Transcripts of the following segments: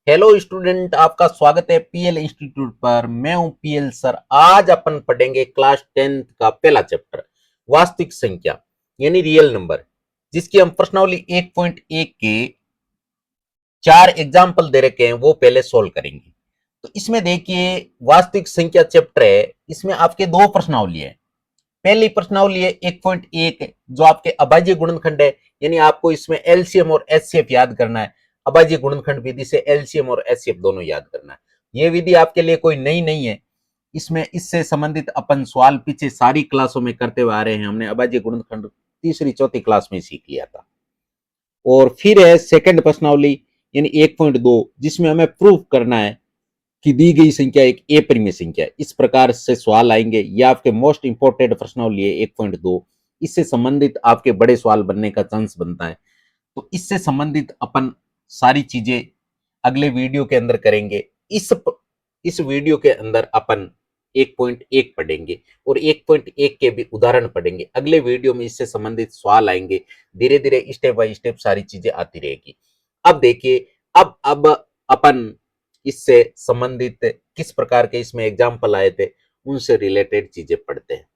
Hello student, आपका स्वागत है पीएल इंस्टीट्यूट पर। मैं हूं पीएल सर। आज अपन पढ़ेंगे क्लास 10th का पहला चैप्टर वास्तविक संख्या यानी रियल नंबर, जिसकी हम प्रश्नावली 1.1 के 4 एग्जाम्पल दे रखे हैं, वो पहले सोल्व करेंगे। तो इसमें देखिए, वास्तविक संख्या चैप्टर है, इसमें आपके दो प्रश्नावली है। पहली प्रश्नावली है 1.1 जो आपके अभाज्य गुणनखंड है, यानी आपको इसमें एलसीएम और एचसीएफ याद करना है। अभाज्य गुणनखंड विधि से एलसीएम और एचसीएफ दोनों याद करना है। यह विधि आपके लिए कोई नई नहीं है। इसमें इससे संबंधित अपन सवाल पीछे सारी क्लासों में करते हुए आ रहे हैं। हमने अभाज्य गुणनखंड तीसरी चौथी क्लास में सीख लिया था। और फिर है सेकंड प्रश्नावली यानी 1.2, जिसमें हमें प्रूफ करना है कि दी गई संख्या एक ए परिमेय संख्या है। इस प्रकार से सवाल आएंगे। यह आपके मोस्ट इंपोर्टेंट प्रश्नावली है 1.2। इससे संबंधित आपके बड़े सवाल बनने का चांस बनता है। तो इससे संबंधित अपन सारी चीजें अगले वीडियो के अंदर करेंगे। इस वीडियो के अंदर अपन 1.1 पढ़ेंगे और 1.1 के भी उदाहरण पढ़ेंगे। अगले वीडियो में इससे संबंधित सवाल आएंगे। धीरे धीरे स्टेप बाय स्टेप सारी चीजें आती रहेगी। अब देखिए, अब अपन इससे संबंधित किस प्रकार के इसमें एग्जाम्पल आए थे, उनसे रिलेटेड चीजें पढ़ते हैं।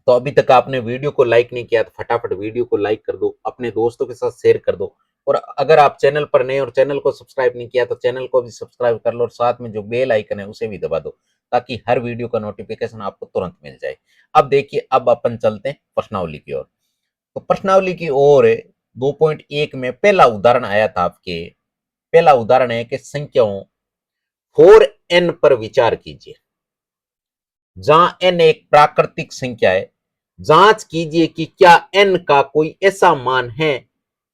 तो अभी तक आपने वीडियो को लाइक नहीं किया तो फटाफट वीडियो को लाइक कर दो, अपने दोस्तों के साथ शेयर कर दो। और अगर आप चैनल पर नए और चैनल को सब्सक्राइब नहीं किया तो चैनल को भी सब्सक्राइब कर लो और साथ में जो बेल आइकन है उसे भी दबा दो, ताकि हर वीडियो का नोटिफिकेशन आपको तुरंत मिल जाए। अब देखिए, अब अपन चलते हैं प्रश्नावली की ओर। तो प्रश्नावली की ओर 2.1 में पहला उदाहरण आया था आपके। पहला उदाहरण है कि संख्याओं 4n पर विचार कीजिए। जहां n एक प्राकृतिक संख्या है, जांच कीजिए कि क्या n का कोई ऐसा मान है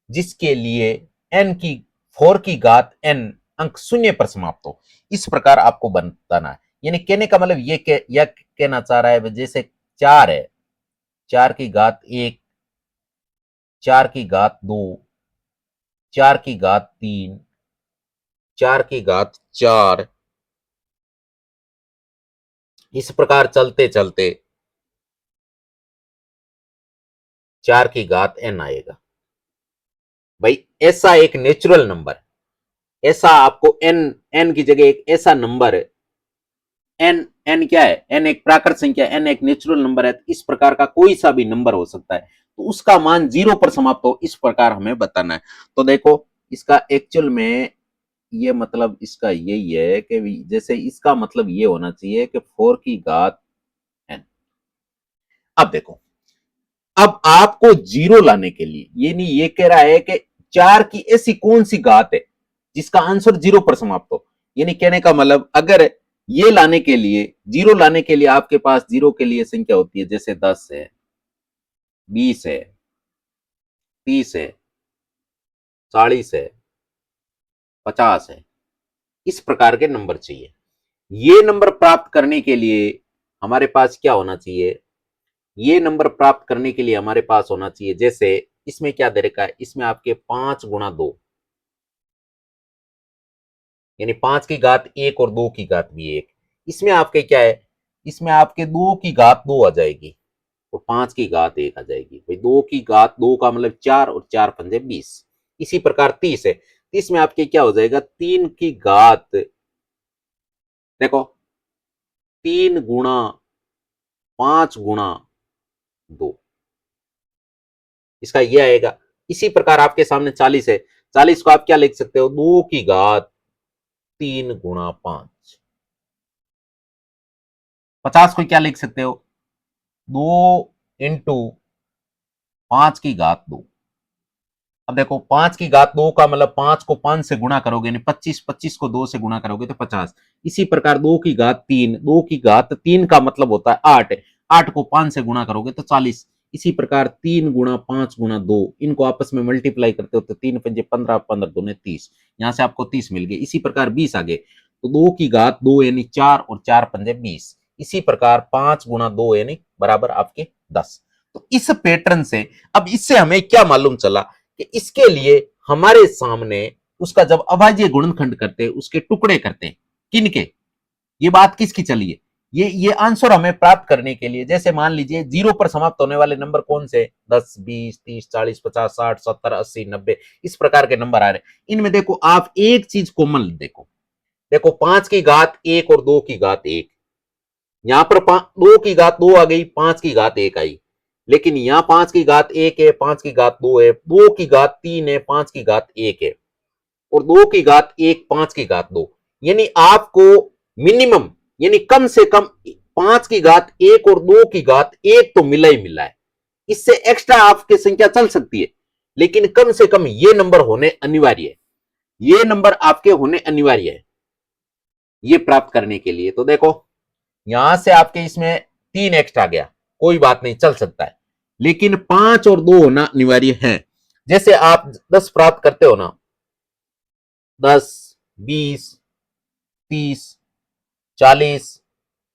जिसके लिए n की 4 की घात n अंक शून्य पर समाप्त हो। इस प्रकार आपको बताना है। यानी कहने का मतलब यह कहना चाह रहा है, जैसे 4 है, 4 की घात 1, 4 की घात 2, 4 की घात 3, 4 की घात 4, इस प्रकार चलते चलते 4 की घात n आएगा। भाई ऐसा एक नेचुरल नंबर, ऐसा आपको n की जगह एक ऐसा नंबर, n क्या है, n एक प्राकृत संख्या, n एक नेचुरल नंबर है। तो इस प्रकार का कोई सा भी नंबर हो सकता है, तो उसका मान 0 पर समाप्त हो, इस प्रकार हमें बताना है। तो देखो, इसका एक्चुअल में ये मतलब इसका यही है कि जैसे इसका मतलब ये होना चाहिए कि 4 की घात n। अब देखो, अब आपको 0 लाने के लिए, ये नहीं ये कह रहा है कि 4 की ऐसी कौन सी घात है जिसका आंसर 0 पर समाप्त हो। यानी कहने का मतलब, अगर ये लाने के लिए, 0 लाने के लिए आपके पास 0 के लिए संख्या होती है, जैसे 10 है, 20 है, 30 है, 40 है, 50 है, इस प्रकार के नंबर चाहिए। ये नंबर प्राप्त करने के लिए हमारे पास क्या होना चाहिए, ये नंबर प्राप्त करने के लिए हमारे पास होना चाहिए, जैसे इसमें क्या दे रखा है, इसमें आपके 5 गुणा 2, यानी 5 की घात 1 और 2 की घात भी 1। इसमें आपके क्या है, इसमें आपके 2 की घात 2 आ जाएगी और 5 की घात 1 आ जाएगी। भाई 2 की घात 2 का मतलब 4 और 4 पंजे 20। इसी प्रकार 30 है, 30 में आपके क्या हो जाएगा, 3 की घात, देखो 3 गुणा 5 गुणा 2, इसका ये आएगा। इसी प्रकार आपके सामने 40 है, 40 को आप क्या लिख सकते हो, 2 की घात 3 गुणा 5। 50 को क्या लिख सकते हो, 2 इंटू 5 की घात 2। अब देखो, 5 की घात 2 का मतलब 5 को 5 से गुणा करोगे, यानी 25, 25 को 2 से गुणा करोगे तो 50। इसी प्रकार 2 की घात 3, 2 की घात 3 का मतलब होता है 8, 8 को 5 से गुणा करोगे तो 40। इसी प्रकार 3 गुणा 5 गुणा 2, इनको आपस में मल्टीप्लाई करते हो तो 3 पंजे 15, 15 दूने 30, यहां से आपको 30 मिल गए। इसी प्रकार 20 आगे, तो 2 की घात 2 यानी 4 और 4 पंजे 20। इसी प्रकार 5 गुणा 2 यानी बराबर आपके 10। तो इस पैटर्न से अब इससे हमें क्या मालूम चला कि इसके लिए हमारे सामने उसका जब अभाज्य गुणनखंड करते, उसके टुकड़े करते, किनके, ये बात किसकी चली है, ये आंसर हमें प्राप्त करने के लिए, जैसे मान लीजिए 0 पर समाप्त होने वाले नंबर कौन से, 10, 20, 30, 40, 50, 60, 70, 80, 90, इस प्रकार के नंबर आ रहे हैं। इनमें देखो आप एक चीज कॉमन देखो, देखो 5 की घात 1 और 2 की घात 1, यहां पर 2 की घात 2 आ गई, 5 की घात 1 आई, लेकिन यहां 5 की घात 1 है, 5 की घात 2 है, 2 की घात 3 है, 5 की घात 1 है, और 2 की घात 1, 5 की घात 2, यानी आपको मिनिमम, यानी कम से कम 5 की घात 1 और 2 की घात 1 तो मिला ही मिला है। इससे एक्स्ट्रा आपकी संख्या चल सकती है, लेकिन कम से कम ये नंबर होने अनिवार्य है, ये नंबर आपके होने अनिवार्य है ये प्राप्त करने के लिए। तो देखो यहां से आपके इसमें 3 एक्स्ट्रा गया, कोई बात नहीं, चल सकता है, लेकिन 5 और 2 होना अनिवार्य है। जैसे आप 10 प्राप्त करते हो ना, 10, 20, 30, 40,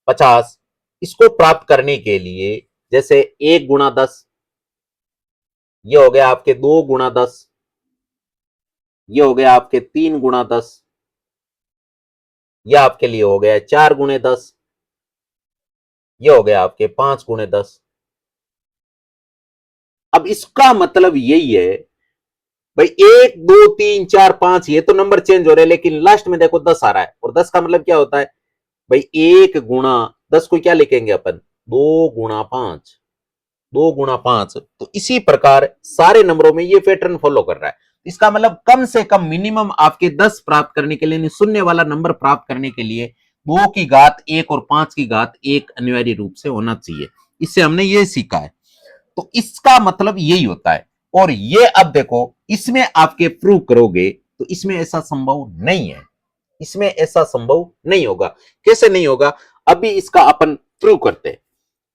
50, इसको प्राप्त करने के लिए जैसे 1 गुणा 10, ये हो गया आपके 2 गुणा 10, ये हो गया आपके 3 गुणा 10, यह आपके लिए हो गया 4 गुणे 10, ये हो गया आपके 5 गुणे 10। अब इसका मतलब यही है भाई, 1, 2, 3, 4, 5 ये तो नंबर चेंज हो रहे हैं, लेकिन लास्ट में देखो 10 आ रहा है, और 10 का मतलब क्या होता है भाई, 1 गुणा 10 को क्या लिखेंगे अपन, 2 गुणा 5, 2 गुणा 5। तो इसी प्रकार सारे नंबरों में ये पैटर्न फॉलो कर रहा है। इसका मतलब कम से कम मिनिमम आपके 10 प्राप्त करने के लिए, शून्य वाला नंबर प्राप्त करने के लिए 2 की घात 1 और 5 की घात 1 अनिवार्य रूप से होना चाहिए। इससे हमने ये सीखा है। तो इसका मतलब यही होता है। और ये अब देखो इसमें आपके प्रूव करोगे तो इसमें ऐसा संभव नहीं है, इसमें ऐसा संभव नहीं होगा। कैसे नहीं होगा, अभी इसका अपन प्रूव करते हैं।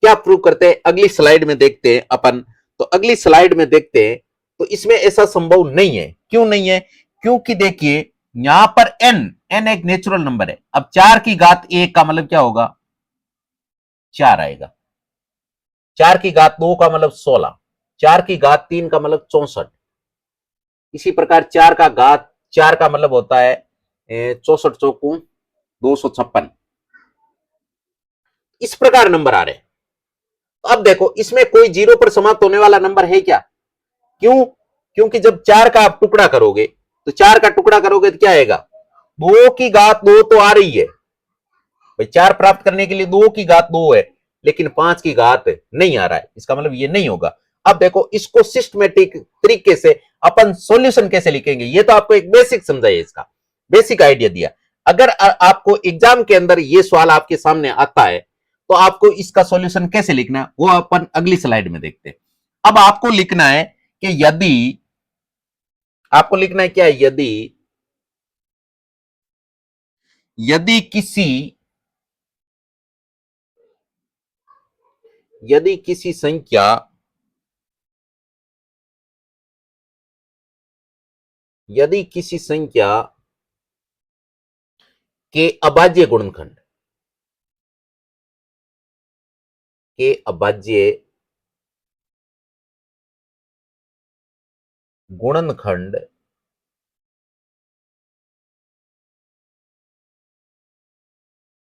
क्या प्रूव करते हैं, अगली स्लाइड में देखते हैं अपन। तो अगली स्लाइड में देखते हैं, तो इसमें ऐसा संभव नहीं है। क्यों नहीं है, क्योंकि देखिए यहां पर n एक नेचुरल नंबर है। अब 4 की घात 1 का मतलब क्या होगा, 4 आएगा, 4 की घात 2 का मतलब 16, 4 की घात 3 का मतलब 64, इसी प्रकार 4 का मतलब होता है 64 चौकू 256, इस प्रकार नंबर आ रहे हैं। अब देखो इसमें कोई 0 पर समाप्त होने वाला नंबर है क्या, क्यों, क्योंकि जब 4 का आप टुकड़ा करोगे, तो 4 का टुकड़ा करोगे तो क्या आएगा, 2 की घात 2 तो आ रही है भाई, 4 प्राप्त करने के लिए 2 की घात 2 है, लेकिन 5 की घात नहीं आ रहा है, इसका मतलब ये नहीं होगा। अब देखो इसको सिस्टमेटिक तरीके से अपन सॉल्यूशन कैसे लिखेंगे, ये तो आपको एक बेसिक समझाइए, इसका बेसिक आइडिया दिया। अगर आपको एग्जाम के अंदर ये सवाल आपके सामने आता है, तो आपको इसका सॉल्यूशन कैसे लिखना है वो अपन अगली स्लाइड में देखते हैं। अब आपको लिखना है कि यदि, आपको लिखना है क्या, यदि यदि किसी यदि किसी संख्या यदि किसी संख्या के अभाज्य गुणनखंड के अभाज्य गुणनखंड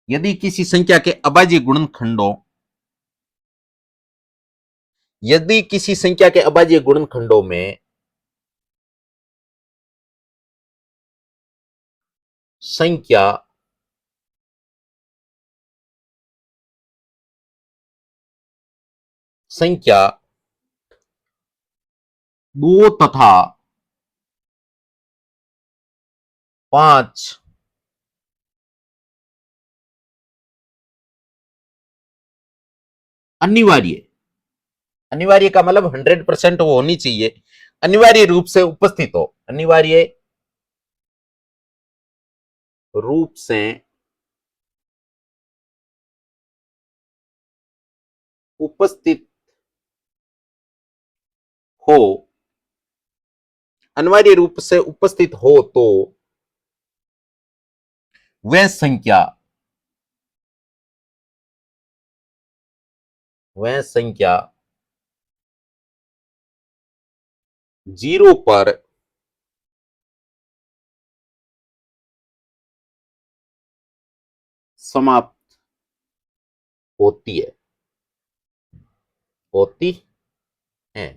यदि किसी संख्या के अभाज्य गुणनखंडों यदि किसी संख्या के अभाज्य गुणनखंडों में संख्या संख्या 2 तथा 5 अनिवार्य, अनिवार्य का मतलब 100% वो होनी चाहिए, अनिवार्य रूप से उपस्थित हो, अनिवार्य रूप से उपस्थित हो, अनिवार्य रूप से उपस्थित हो तो वह संख्या वह संख्या 0 पर समाप्त होती है, होती है।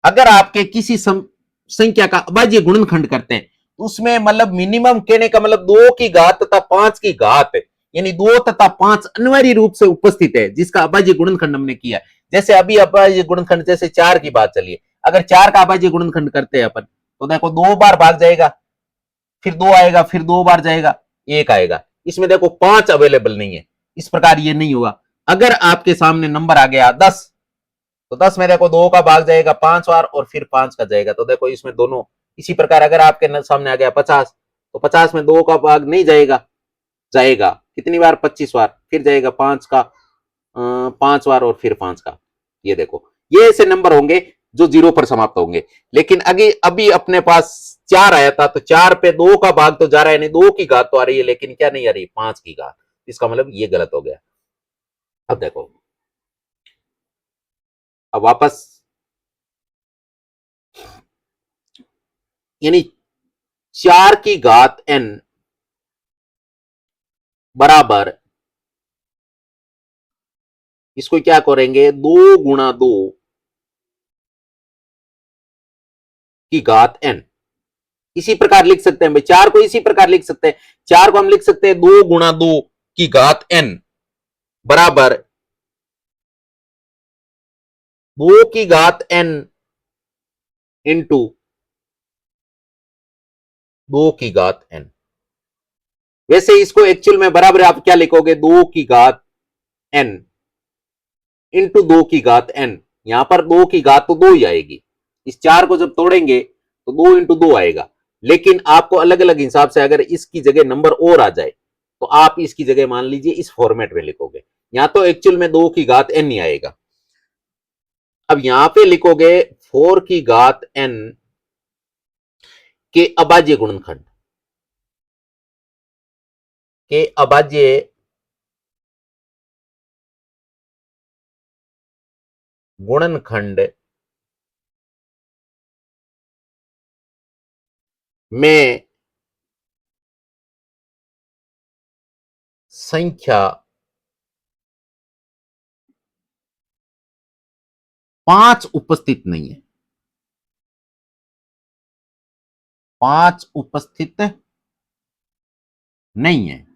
अगर आपके किसी संख्या का अभाज्य गुणनखंड करते हैं तो उसमें मतलब मिनिमम कहने का मतलब 2 की घात तथा 5 की घात, यानी 2 तथा 5 अनिवार्य रूप से उपस्थित है, जिसका अभाज्य गुणनखंड हमने किया। जैसे अभी अभाज्य गुणनखंड जैसे 4 की बात चलिए, अगर 4 का अभाज्य गुणनखंड करते हैं अपन तो देखो 2 बार भाग जाएगा, फिर 2 आएगा, फिर 2 बार जाएगा, 1 आएगा। इसमें देखो 5 अवेलेबल नहीं है, इस प्रकार ये नहीं होगा। अगर आपके सामने नंबर आ गया 10, तो 10 में देखो 2 का भाग जाएगा 5 बार और फिर 5 का जाएगा, तो देखो इसमें दोनों। इसी प्रकार अगर आपके सामने आ गया 50, तो 50 में 2 का भाग नहीं जाएगा, जाएगा कितनी बार, 25 बार, फिर जाएगा 5 का 5 बार और फिर 5 का। ये देखो ये ऐसे नंबर होंगे जो 0 पर समाप्त होंगे। लेकिन अभी अपने पास 4 आया था, तो 4 पे 2 का भाग तो जा रहा है, नहीं 2 की घात तो आ रही है, लेकिन क्या नहीं आ रही, 5 की घात। इसका मतलब ये गलत हो गया। अब देखो, अब वापस, यानी 4 की घात n बराबर, इसको क्या करेंगे, 2 गुणा 2 की घात n। इसी प्रकार लिख सकते हैं भाई, 4 को इसी प्रकार लिख सकते हैं, 4 को हम लिख सकते हैं 2 गुणा 2 की घात n बराबर 2 की घात n इंटू 2 की घात n। वैसे इसको एक्चुअल में बराबर आप क्या लिखोगे, 2 की घात n इंटू 2 की घात n। यहां पर 2 की घात तो 2 ही आएगी, इस 4 को जब तोड़ेंगे तो 2 इंटू 2 आएगा। लेकिन आपको अलग अलग हिसाब से अगर इसकी जगह नंबर और आ जाए तो आप इसकी जगह मान लीजिए इस फॉर्मेट में लिखोगे। यहां तो एक्चुअल में 2 की घात n ही आएगा। अब यहां पे लिखोगे 4 की घात n के अभाज्य गुणनखंड, के अभाज्य गुणनखंड में संख्या 5 उपस्थित नहीं है, 5 उपस्थित नहीं है,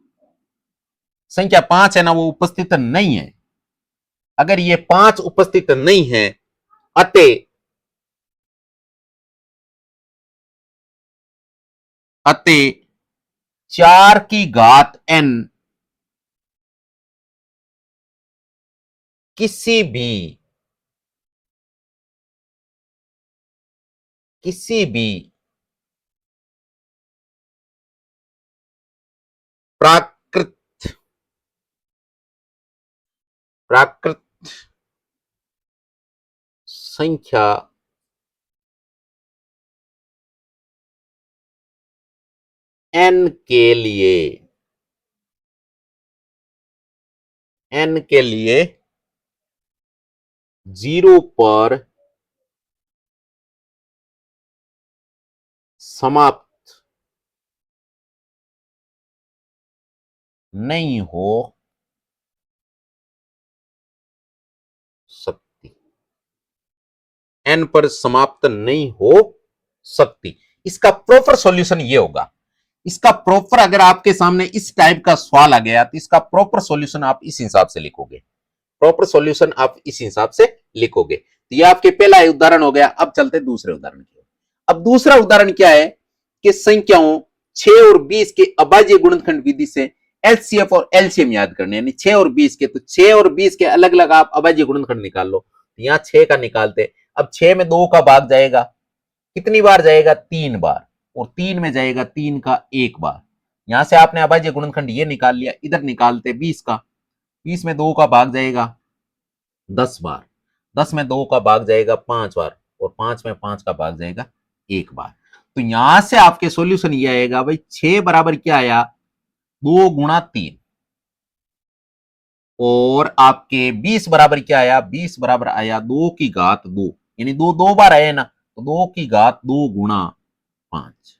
संख्या 5 है ना, वो उपस्थित नहीं है। अगर ये 5 उपस्थित नहीं है, अतः अतः 4 की घात n किसी भी प्राकृत प्राकृत संख्या n के लिए 0 पर समाप्त नहीं हो सकती, n पर समाप्त नहीं हो सकती। इसका प्रॉपर सॉल्यूशन ये होगा। इसका प्रॉपर, अगर आपके सामने इस टाइप का सवाल आ गया तो इसका प्रॉपर सॉल्यूशन आप इस हिसाब से लिखोगे, प्रॉपर सॉल्यूशन आप इस हिसाब से लिखोगे। तो ये आपके पहला उदाहरण हो गया। अब चलते दूसरे उदाहरण की ओर। अब दूसरा उदाहरण क्या है कि संख्याओं 6 और 20 के अभाज्य गुणनखंड विधि से एलसीएफ और एलसीएम याद करने, यानी 6 और 20 के, तो 6 और 20 के अलग अलग आप अभाज्य गुणनखंड निकाल लो। तो यहां 6 का निकालते, अब 6 में 2 का भाग जाएगा, कितनी बार जाएगा, 3 बार, और 3 में जाएगा 3 का 1 बार। यहां से आपने अभाज्य गुणनखंड ये निकाल लिया। इधर निकालते 20 का, 20 में 2 का भाग जाएगा 10 बार, 10 में 2 का भाग जाएगा 5 बार, और 5 में 5 का भाग जाएगा 1 बार। तो यहां से आपके सॉल्यूशन ये आएगा भाई, 6 बराबर क्या आया, 2 गुणा 3, और आपके 20 बराबर क्या आया, 20 बराबर आया 2 की घात 2, यानी 2 2 बार आए ना, तो 2 की घात 2 गुणा 5।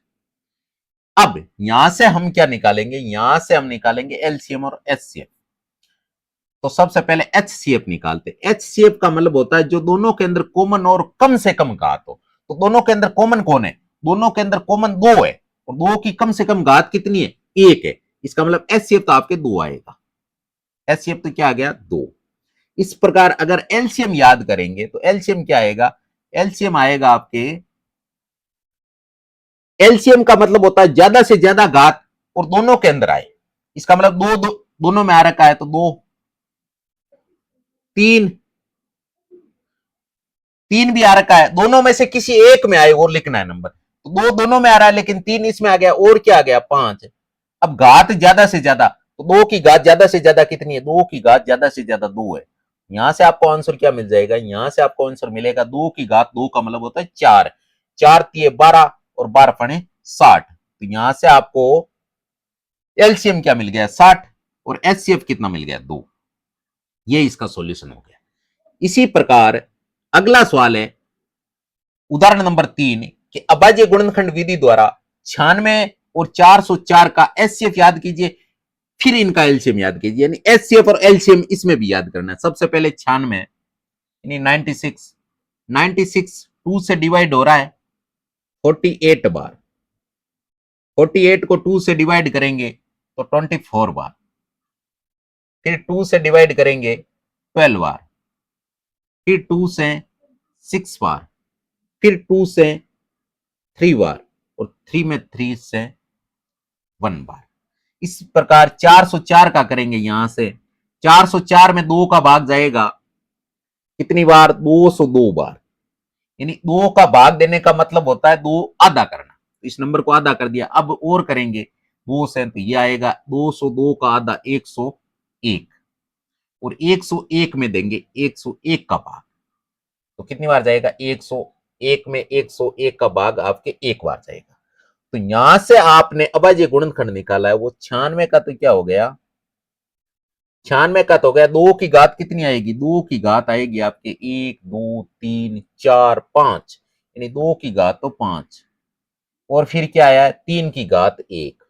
अब यहां से हम क्या निकालेंगे, यहां से हम निकालेंगे एलसीएम और एचसीएफ। तो सबसे पहले HCF निकालते। HCF का मतलब होता है जो दोनों के अंदर कॉमन और कम से कम घात हो। तो दोनों के अंदर कॉमन कौन है? दोनों के अंदर कॉमन 2 है और 2 की कम से कम घात कितनी है? 1 है। इसका मतलब HCF तो आपके 2 आएगा। HCF तो क्या आ गया? 2। इस प्रकार अगर एलसीएम याद करेंगे तो एलसीएम क्या आएगा? एलसीएम आएगा आपके, एलसीएम का मतलब होता है ज्यादा से ज्यादा घात और दोनों के अंदर आए। इसका मतलब दोनों में आ रखा है तो 2, 3, 3 भी आ रखा है, दोनों में से किसी एक में आए वो लिखना है नंबर। तो 2 दोनों में आ रहा है लेकिन 3 इसमें आ गया, और क्या आ गया? 5। अब घात ज्यादा से ज्यादा, तो 2 की घात ज्यादा से ज्यादा कितनी है? 2 की घात ज्यादा से ज्यादा 2 है। यहां से आपको आंसर क्या मिल जाएगा? यहां से आपको आंसर मिलेगा 2 की घात 2 का मतलब होता है 4। 4 तिये 12 और 12 फणे 60। तो यहां से आपको एलसीएम क्या मिल गया? 60 और एचसीएफ कितना मिल गया? 2। ये इसका सॉल्यूशन हो गया। इसी प्रकार अगला सवाल है उदाहरण नंबर 3 कि अभाज्य गुणनखंड विधि द्वारा 96 और 404 का एचसीएफ याद कीजिए, फिर इनका एलसीएम याद कीजिए। यानी एचसीएफ और एलसीएम इसमें भी याद करना है। सबसे पहले 96 यानी 96, 96 2 से डिवाइड हो रहा है 48 बार। 48 को 2 से डिवाइड करेंगे तो 24 बार। फिर 2 से डिवाइड करेंगे 12 बार। फिर 2 से 6 बार। फिर 2 से 3 बार और 3 में 3 से 1 बार। इस प्रकार 404 का करेंगे। यहां से 404 में 2 का भाग जाएगा कितनी बार? 202 बार। यानी 2 का भाग देने का मतलब होता है 2 आधा करना। इस नंबर को आधा कर दिया। अब और करेंगे 2 से, तो ये आएगा 202 का आधा 101 और 101 में देंगे 101 का भाग। तो कितनी बार जाएगा? 101 में 101 का भाग आपके एक बार जाएगा। तो यहां से आपने अभाज्य गुणनखंड निकाला है वो 96 का, तो क्या हो गया? 96 का तो हो गया 2 की घात कितनी आएगी? 2 की घात आएगी आपके 1 2 3 4 5, यानी 2 की घात तो 5 और फिर क्या आया? 3 की घात 1।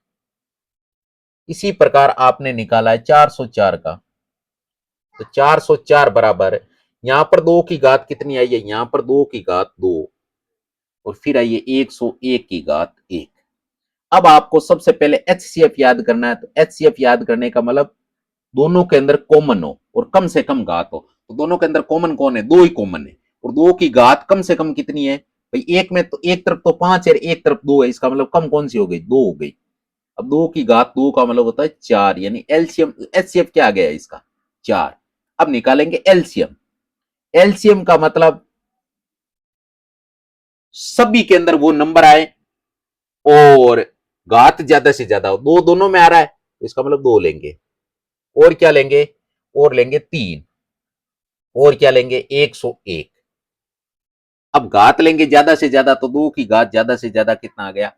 इसी प्रकार आपने निकाला है 404 का, तो 404 बराबर यहां पर 2 की घात कितनी आई है? यहां पर 2 की घात 2 और फिर आइए 101 की घात 1। अब आपको सबसे पहले एचसीएफ याद करना है। तो एचसीएफ याद करने का मतलब दोनों के अंदर कॉमन हो और कम से कम घात हो। तो दोनों के अंदर कॉमन कौन है? 2 ही कॉमन है और 2 की घात कम से कम कितनी है भाई? एक में तो एक तरफ तो 5 है, एक तरफ 2 है। इसका मतलब कम कौन सी हो गई? 2 हो गई। अब 2 की घात 2 का मतलब होता है 4, यानी एलसीएम एचसीएफ क्या आ गया इसका? 4। अब निकालेंगे एलसीएम। एलसीएम का मतलब सभी के अंदर वो नंबर आए और घात ज्यादा से ज्यादा हो। 2 दोनों में आ रहा है तो इसका मतलब 2 लेंगे। और क्या लेंगे? और लेंगे 3। और क्या लेंगे? 101। अब घात लेंगे ज्यादा से ज्यादा, तो 2 की घात ज्यादा से ज्यादा कितना आ गया?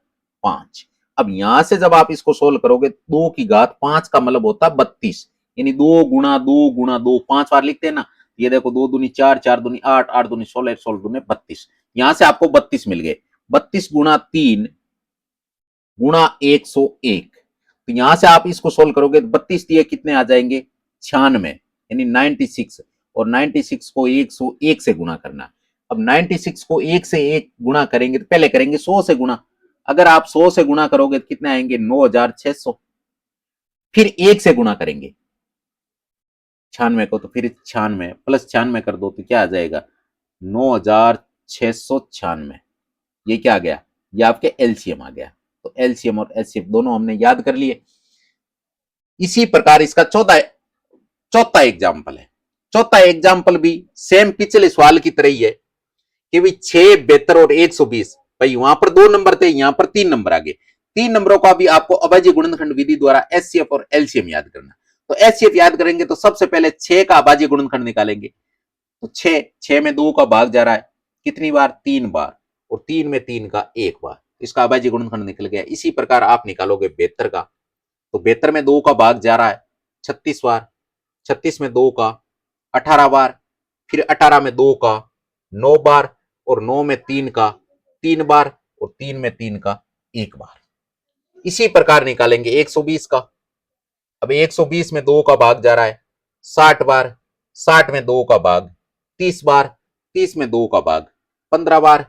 5। अब यहां से जब आप इसको सोल्व करोगे 2 की घात 5 का मतलब होता है 32, यानी 2 गुणा 2 गुणा 2, 5 बार लिखते हैं ना। ये देखो 2 दूनी 4, 4 दूनी 8, 8 दूनी 16, 16 दूनी 32। यहां से आपको 32 मिल गए। 32 गुणा 3 गुणा 101। तो यहां से आप इसको सोल्व करोगे तो 32 दिए कितने आ जाएंगे? 96, यानी 96। और 96 को 101 से गुणा करना। अब 96 को 1 से 1 गुणा करेंगे तो पहले करेंगे 100 से गुणा। अगर आप 100 से गुणा करोगे तो कितने आएंगे? 9600। फिर 1 से गुणा करेंगे 96 को, तो फिर 96 प्लस 96 कर दो तो क्या आ जाएगा? 9696। ये क्या आ गया? ये आपके एलसीएम आ गया। तो एलसीएम और एचसीएफ दोनों हमने याद कर लिए। इसी प्रकार इसका चौथा एग्जाम्पल है। चौथा एग्जाम्पल भी सेम पिछले सवाल की तरह ही है कि भाई 6, 72 और 120। भाई वहां पर 2 नंबर थे, यहां पर 3 नंबर आ गए। 3 नंबरों का भी आपको अभाज्य गुणनखंड विधि द्वारा एचसीएफ और एलसीएम याद करना। तो एचसीएफ याद करेंगे तो सबसे पहले 6 का अभाज्य गुणनखंड निकालेंगे। तो 6 में 2 का भाग जा रहा है कितनी बार? 3 बार और 3 में 3 का 1 बार। इसका अभाज्य गुणनखंड निकल गया। इसी प्रकार आप निकालोगे 72 का। तो 72 में 2 का भाग जा रहा है 36 बार। 36 में 2 का 18 बार। फिर 18 में 2 का 9 बार और 9 में 3 का 3 बार और 3 में 3 का 1 बार। इसी प्रकार निकालेंगे 120 का। अब 120 में 2 का भाग जा रहा है 60 बार, 60 में 2 का भाग, 30 बार, 30 में 2 का भाग, 15 बार,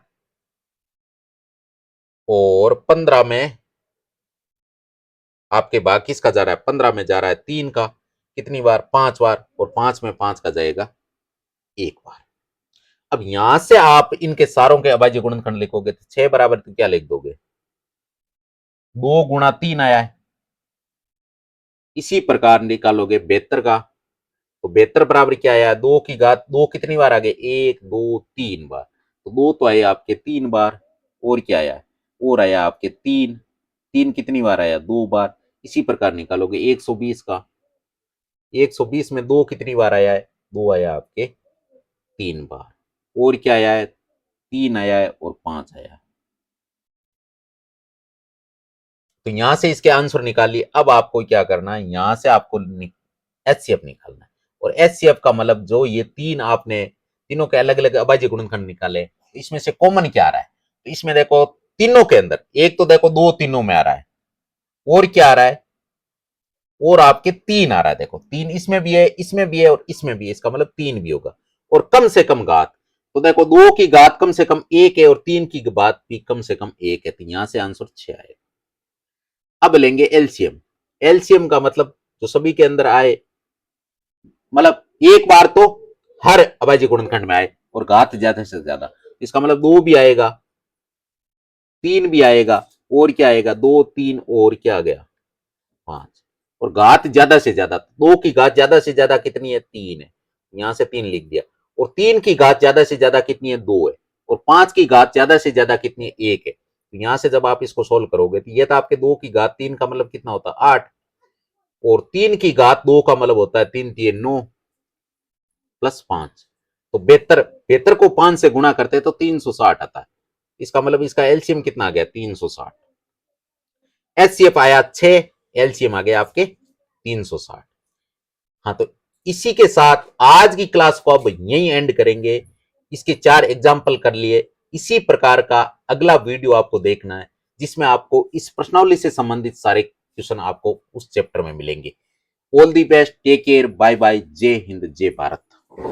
और 15 में आपके भाग किसका जा रहा है, 15 में जा रहा है 3 का, कितनी बार, 5 बार, और 5 में 5 का जाएगा 1 बार। अब यहां से आप इनके सारों के अभाज्य गुणनखंड लिखोगे तो 6 बराबर तो क्या लिख दोगे, 2 गुणा 3 आया है। इसी प्रकार निकालोगे 72 का, तो 72 बराबर क्या आया, 2 की घात 2 कितनी बार आ गए, 1 2 3 बार, तो 2 तो आए आपके 3 बार, और क्या आया, और आया आपके 3, 3 कितनी बार आया, 2 बार। इसी प्रकार निकालोगे 120 का, 120 में 2 कितनी बार आया है, 2 आया आपके 3 बार, और क्या आया है, 3 आया है, और 5 आया है। तो यहां से इसके आंसर निकालिए। अब आपको क्या करना है, यहां से आपको एचसीएफ निकालना है, और एचसीएफ का मतलब जो ये तीन आपने तीनों के अलग अलग अभाज्य गुणनखंड निकाले, इसमें से कॉमन क्या आ रहा है, तो इसमें देखो तीनों के अंदर एक तो देखो 2 तीनों में आ रहा है, और क्या आ रहा है, और आपके 3 आ रहा है, देखो 3 इसमें भी है, इसमें भी है, और इसमें भी है, इसका मतलब 3 भी होगा, और कम से कम घात, तो देखो 2 की घात कम से कम 1 है, और 3 की घात भी कम से कम 1 है, तो यहां से आंसर 6 आएगा। अब लेंगे एलसीएम, एलसीएम का मतलब जो सभी के अंदर आए, मतलब एक बार तो हर अभाज्य गुणनखंड में आए, और घात ज्यादा से ज्यादा, इसका मतलब 2 भी आएगा, 3 भी आएगा, और क्या आएगा, 2 3, और क्या आ गया 5, और घात ज्यादा से ज्यादा, 2 की घात ज्यादा से ज्यादा कितनी है, 3 है, यहां से 3 लिख दिया, और 3 की घात ज्यादा से ज्यादा कितनी है, 2 है, और 5 की घात ज्यादा से ज्यादा कितनी है, 1 है। तो यहां से जब आप इसको सोल्व करोगे तो ये तो आपके 2 की घात 3 का मतलब कितना होता है, 8, और 3 की घात 2 का मतलब होता है 3 3 9 प्लस 5, तो 72, 72 को 5 से गुणा करते हैं तो 360 आता है, इसका मतलब इसका एलसीएम कितना आ गया, 360। एचसीएफ आया 6, एलसीएम आ गया आपके 360। हाँ, तो इसी के साथ आज की क्लास को अब यहीं एंड करेंगे। इसके 4 एग्जाम्पल कर लिए। इसी प्रकार का अगला वीडियो आपको देखना है, जिसमें आपको इस प्रश्नावली से संबंधित सारे क्वेश्चन आपको उस चैप्टर में मिलेंगे। All the best, take care, bye bye, Jai Hind, जय भारत।